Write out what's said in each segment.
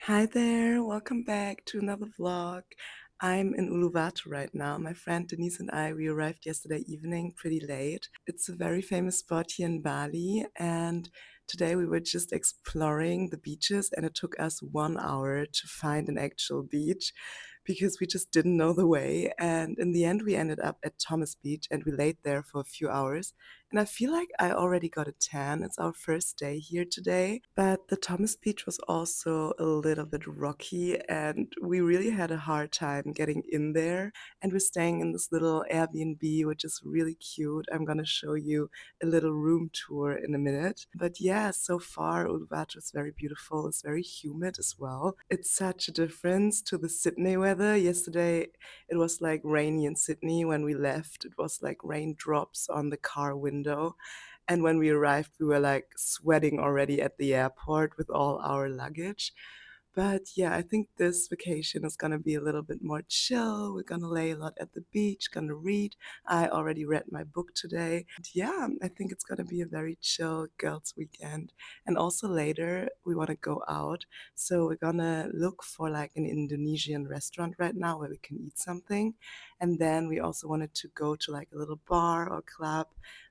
Hi there, welcome back to another vlog. I'm in Uluwatu right now. My friend Denise and I, we arrived yesterday evening pretty late. It's a very famous spot here in Bali, and today we were just exploring the beaches, and it took us 1 hour to find an actual beach because we just didn't know the way. And in the end, we ended up at Thomas Beach and we laid there for a few hours. And I feel like I already got a tan. It's our first day here today. But the Thomas Beach was also a little bit rocky and we really had a hard time getting in there. And we're staying in this little Airbnb, which is really cute. I'm gonna show you a little room tour in a minute. But yeah, so far Uluwatu is very beautiful. It's very humid as well. It's such a difference to the Sydney weather. Yesterday it was like rainy in Sydney. When we left, it was like raindrops on the car window. And when we arrived, we were like sweating already at the airport with all our luggage. But yeah, I think this vacation is gonna be a little bit more chill. We're gonna lay a lot at the beach, gonna read. I already read my book today. And yeah, I think it's gonna be a very chill girls' weekend. And also later, we wanna go out. So we're gonna look for like an Indonesian restaurant right now where we can eat something. And then we also wanted to go to like a little bar or club.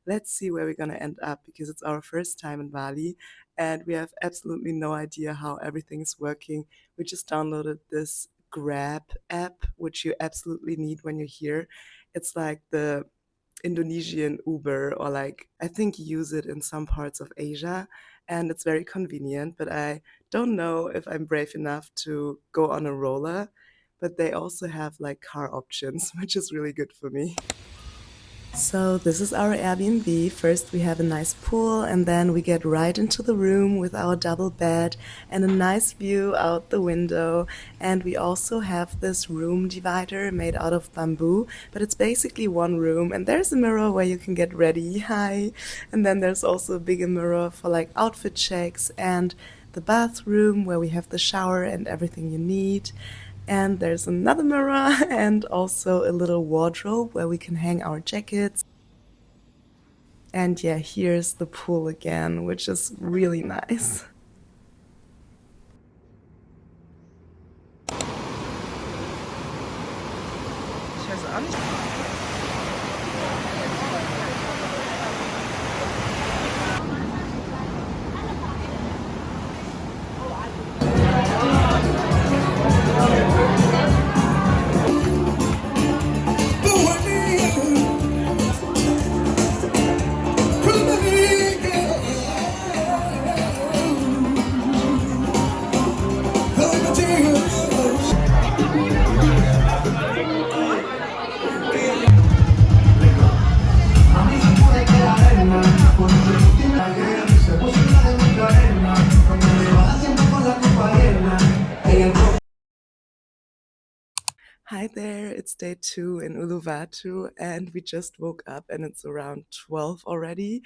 Let's see where we're gonna end up because it's our first time in Bali and we have absolutely no idea how everything is working. We just downloaded this Grab app, which you absolutely need when you're here. It's like the Indonesian Uber, or like I think you use it in some parts of Asia, and it's very convenient. But I don't know if I'm brave enough to go on a roller. But they also have like car options, which is really good for me. So this is our Airbnb. First we have a nice pool and then we get right into the room with our double bed and a nice view out the window. And we also have this room divider made out of bamboo, but it's basically one room and there's a mirror where you can get ready. Hi. And then there's also a bigger mirror for like outfit checks and the bathroom where we have the shower and everything you need. And there's another mirror and also a little wardrobe where we can hang our jackets. And yeah, here's the pool again, which is really nice. Hi there, it's day 2 in Uluwatu and we just woke up and it's around 12 already.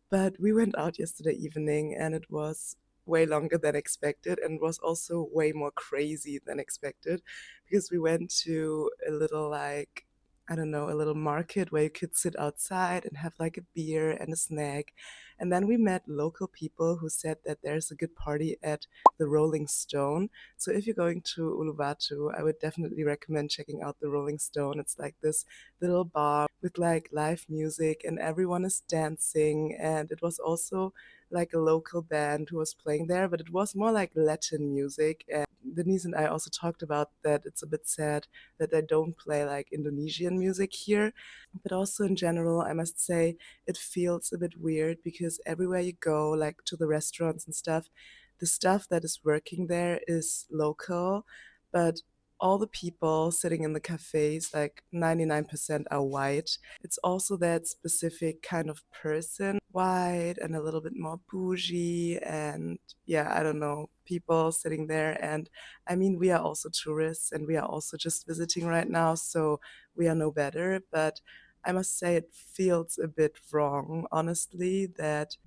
But we went out yesterday evening and it was way longer than expected and was also way more crazy than expected because we went to a little like I don't know, a little market where you could sit outside and have like a beer and a snack. And then we met local people who said that there's a good party at the Rolling Stone. So if you're going to Uluwatu, I would definitely recommend checking out the Rolling Stone. It's like this little bar with like live music and everyone is dancing. And it was also like a local band who was playing there, but it was more like Latin music. And Denise and I also talked about that it's a bit sad that they don't play like Indonesian music here. But also in general, I must say it feels a bit weird because everywhere you go, like to the restaurants and stuff, the stuff that is working there is local, but all the people sitting in the cafes, like 99% are white. It's also that specific kind of person, white and a little bit more bougie, and yeah, I don't know, people sitting there. And I mean, we are also tourists and we are also just visiting right now, so we are no better. But I must say, it feels a bit wrong, honestly, that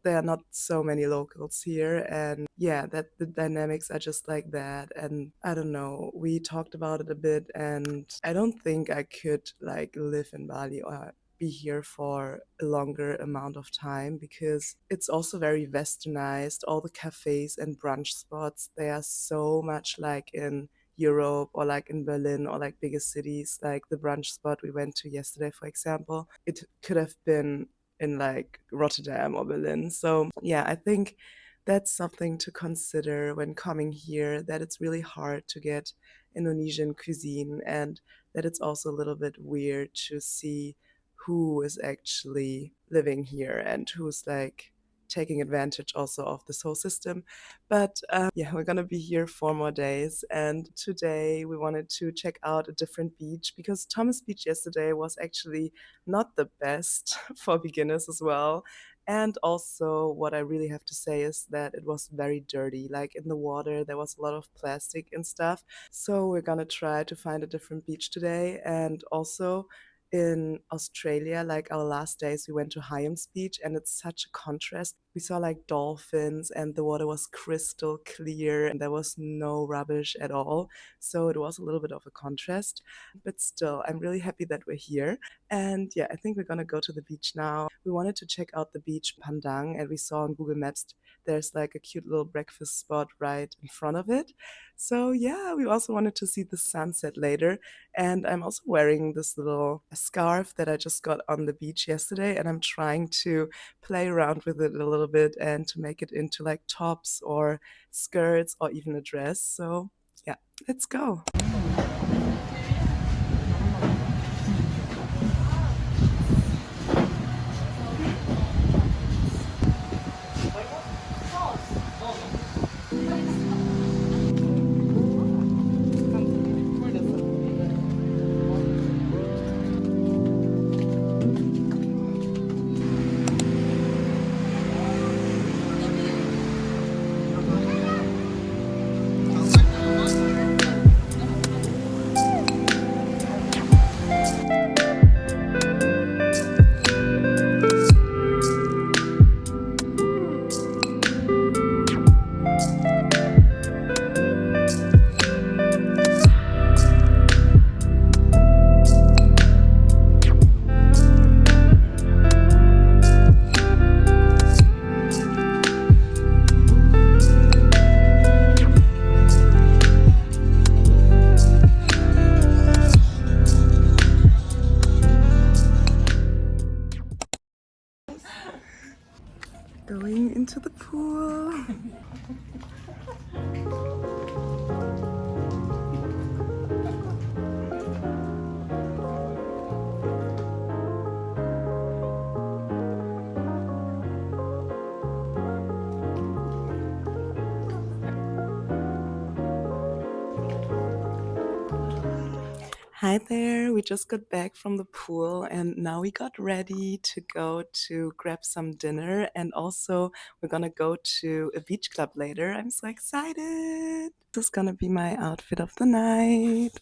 there are not so many locals here, and yeah, that the dynamics are just like that. And I don't know, we talked about it a bit, and I don't think I could like live in Bali or be here for a longer amount of time because it's also very westernized. All the cafes and brunch spots, they are so much like in Europe or like in Berlin or like bigger cities. Like the brunch spot we went to yesterday, for example, it could have been in like Rotterdam or Berlin. So yeah, I think that's something to consider when coming here, that it's really hard to get Indonesian cuisine, and that it's also a little bit weird to see who is actually living here and who's like taking advantage also of this whole system. But yeah, we're gonna be here 4 more days, and today we wanted to check out a different beach because Thomas Beach yesterday was actually not the best for beginners as well. And also, what I really have to say is that it was very dirty. Like in the water, there was a lot of plastic and stuff. So, we're gonna try to find a different beach today. And also, in Australia, like our last days, we went to Hyams Beach, and it's such a contrast. We saw like dolphins, and the water was crystal clear, and there was no rubbish at all. So, it was a little bit of a contrast. But still, I'm really happy that we're here. And yeah, I think we're gonna go to the beach now. We wanted to check out the beach Pandang, and we saw on Google Maps there's like a cute little breakfast spot right in front of it. So yeah, we also wanted to see the sunset later. And I'm also wearing this little scarf that I just got on the beach yesterday, and I'm trying to play around with it a little bit and to make it into like tops or skirts or even a dress. So yeah, let's go. Going into the pool. Hi there, we just got back from the pool and now we got ready to go to grab some dinner, and also we're gonna go to a beach club later. I'm so excited! This is gonna be my outfit of the night.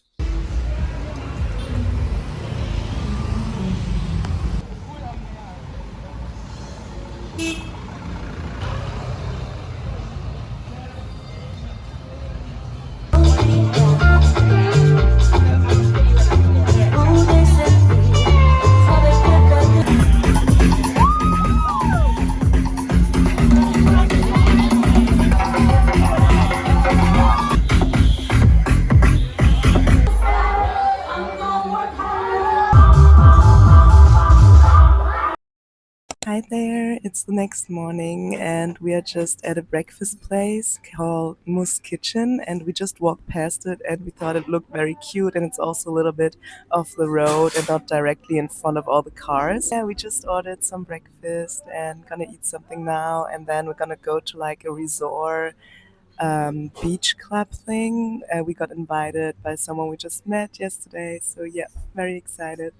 Hi there, it's the next morning and we are just at a breakfast place called Moose Kitchen, and we just walked past it and we thought it looked very cute, and it's also a little bit off the road and not directly in front of all the cars. Yeah, we just ordered some breakfast and gonna eat something now, and then we're gonna go to like a resort beach club thing. We got invited by someone we just met yesterday, so yeah, very excited.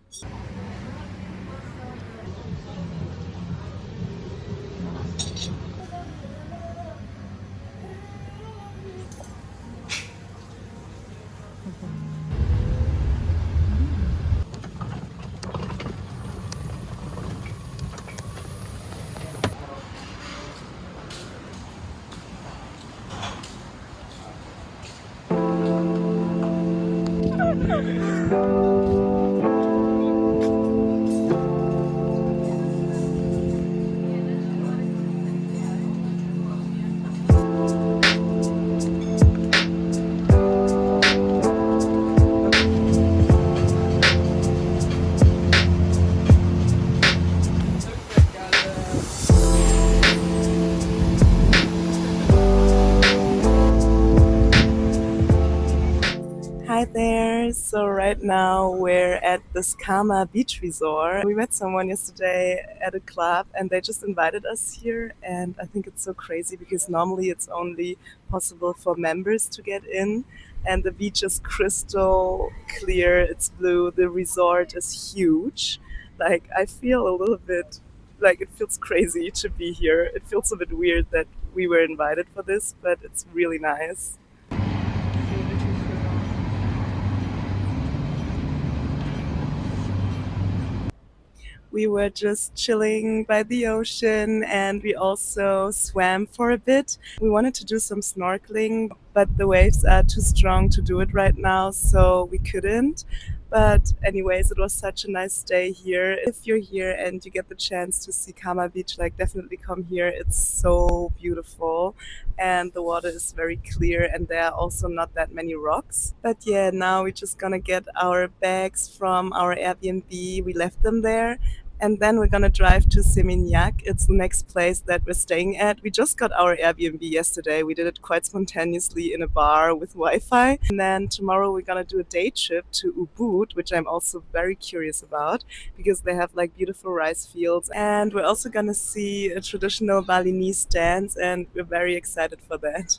Hi there. So right now we're at this Kama Beach Resort. We met someone yesterday at a club and they just invited us here, and I think it's so crazy because normally it's only possible for members to get in, and the beach is crystal clear, it's blue, the resort is huge. Like I feel a little bit like it feels crazy to be here. It feels a bit weird that we were invited for this, but it's really nice. We were just chilling by the ocean and we also swam for a bit. We wanted to do some snorkeling, but the waves are too strong to do it right now, so we couldn't. But, anyways, it was such a nice day here. If you're here and you get the chance to see Kama Beach, like, definitely come here. It's so beautiful and the water is very clear, and there are also not that many rocks. But yeah, now we're just gonna get our bags from our Airbnb. We left them there, and then we're gonna drive to Seminyak. It's the next place that we're staying at. We just got our Airbnb yesterday. We did it quite spontaneously in a bar with Wi-Fi. And then tomorrow we're gonna do a day trip to Ubud, which I'm also very curious about because they have like beautiful rice fields. And we're also gonna see a traditional Balinese dance, and we're very excited for that.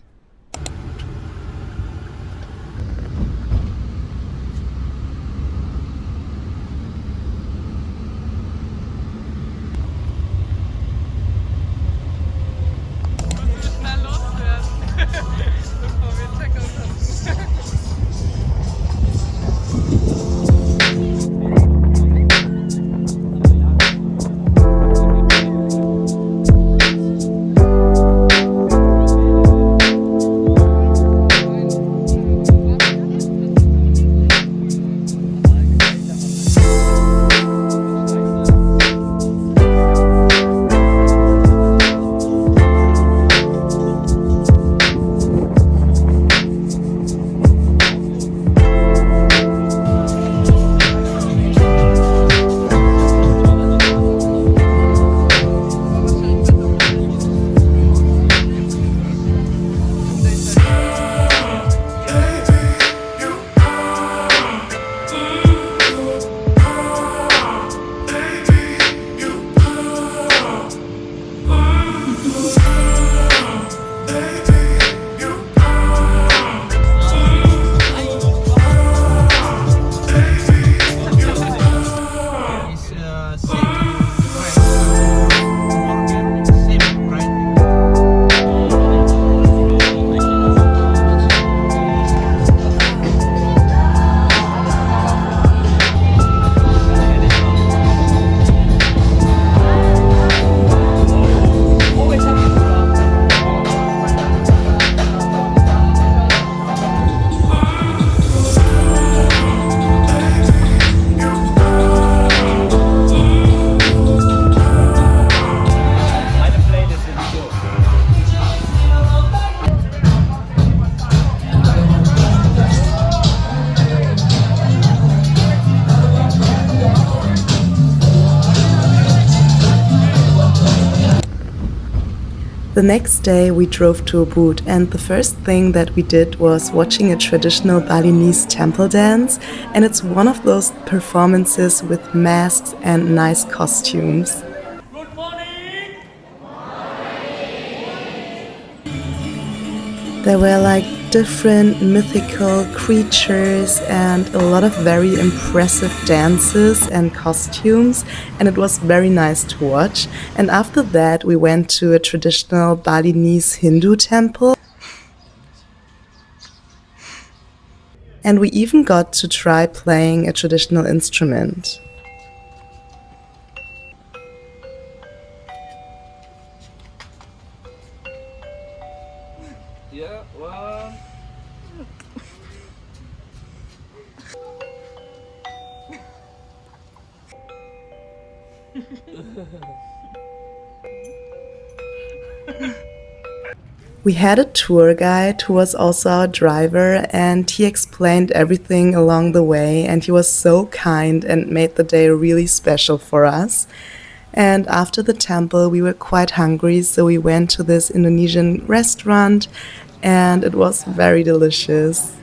The next day we drove to Ubud, and the first thing that we did was watching a traditional Balinese temple dance, and it's one of those performances with masks and nice costumes. There were like different mythical creatures and a lot of very impressive dances and costumes, and it was very nice to watch. And after that, we went to a traditional Balinese Hindu temple, and we even got to try playing a traditional instrument. Yeah, one. We had a tour guide who was also our driver, and he explained everything along the way, and he was so kind and made the day really special for us. And after the temple, we were quite hungry, so we went to this Indonesian restaurant, and it was very delicious.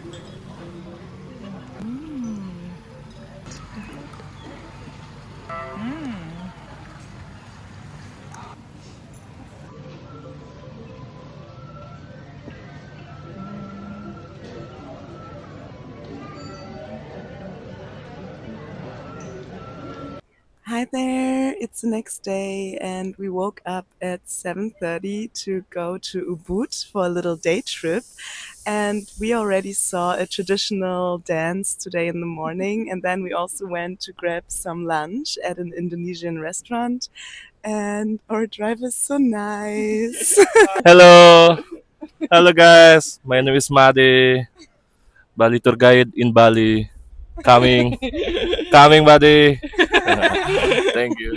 Hi there. It's the next day and we woke up at 7:30 to go to Ubud for a little day trip. And we already saw a traditional dance today in the morning, and then we also went to grab some lunch at an Indonesian restaurant. And our drive is so nice. Hello, hello guys. My name is Madi, Bali tour guide in Bali. Coming, coming, Buddy. Thank you.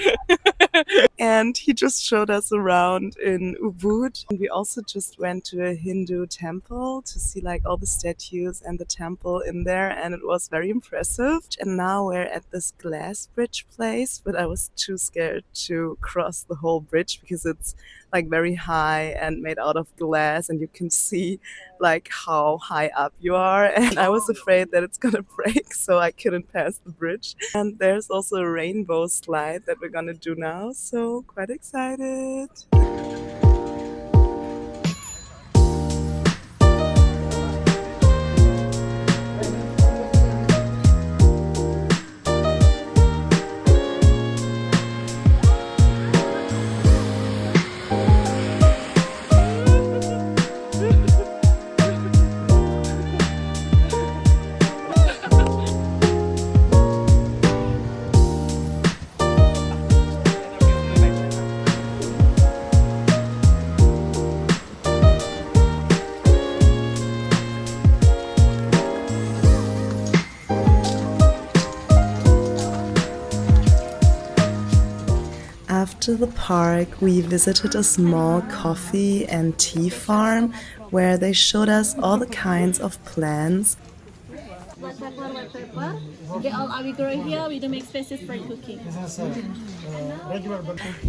And he just showed us around in Ubud. And we also just went to a Hindu temple to see like all the statues and the temple in there, and it was very impressive. And now we're at this glass bridge place, but I was too scared to cross the whole bridge because it's like very high and made out of glass, and you can see like how high up you are. And I was afraid that it's gonna break, so I couldn't pass the bridge. And there's also a rainbow slide that we're gonna do now, so quite excited. After the park, we visited a small coffee and tea farm where they showed us all the kinds of plants. White pepper. They all are we grow here. We do make spaces for cooking.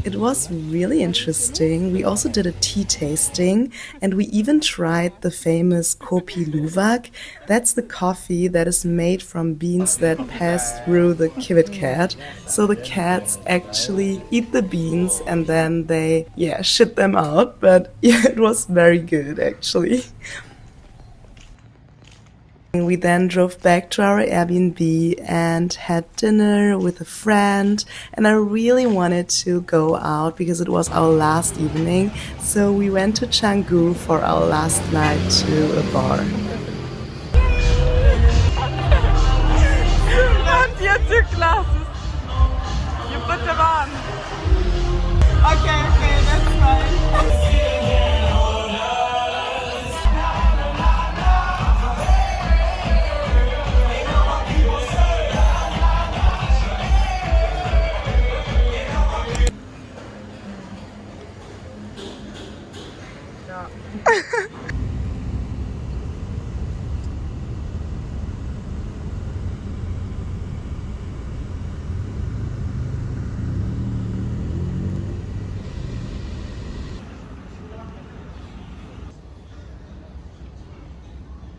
It was really interesting. We also did a tea tasting, and we even tried the famous kopi luwak. That's the coffee that is made from beans that pass through the civet cat. So the cats actually eat the beans and then they, yeah, shit them out. But yeah, it was very good actually. We then drove back to our Airbnb and had dinner with a friend. And I really wanted to go out because it was our last evening. So we went to Canggu for our last night to a bar. And your two glasses. You put them on. Okay, that's fine.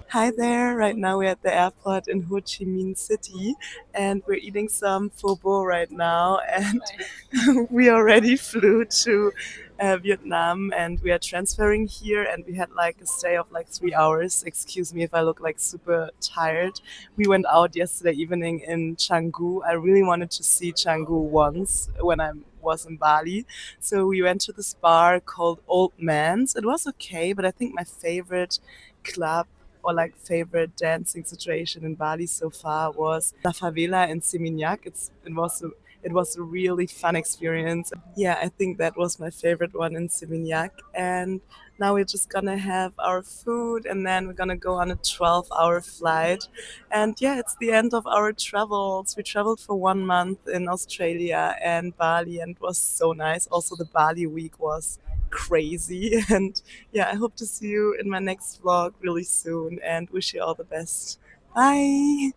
Hi there. Right now we're at the airport in Ho Chi Minh City and we're eating some pho bo right now. And we already flew to Vietnam and we are transferring here and we had like a stay of like 3 hours. Excuse me if I look like super tired. We went out yesterday evening in Canggu. I really wanted to see Canggu once when I was in Bali. So we went to this bar called Old Man's. It was okay, but I think my favorite club or like favorite dancing situation in Bali so far was La Favela in Seminyak. It was a really fun experience. Yeah, I think that was my favorite one in Seminyak. And now we're just gonna have our food and then we're gonna go on a 12-hour flight. And yeah, it's the end of our travels. We traveled for 1 month in Australia and Bali and it was so nice. Also, the Bali week was crazy. And yeah, I hope to see you in my next vlog really soon and wish you all the best. Bye.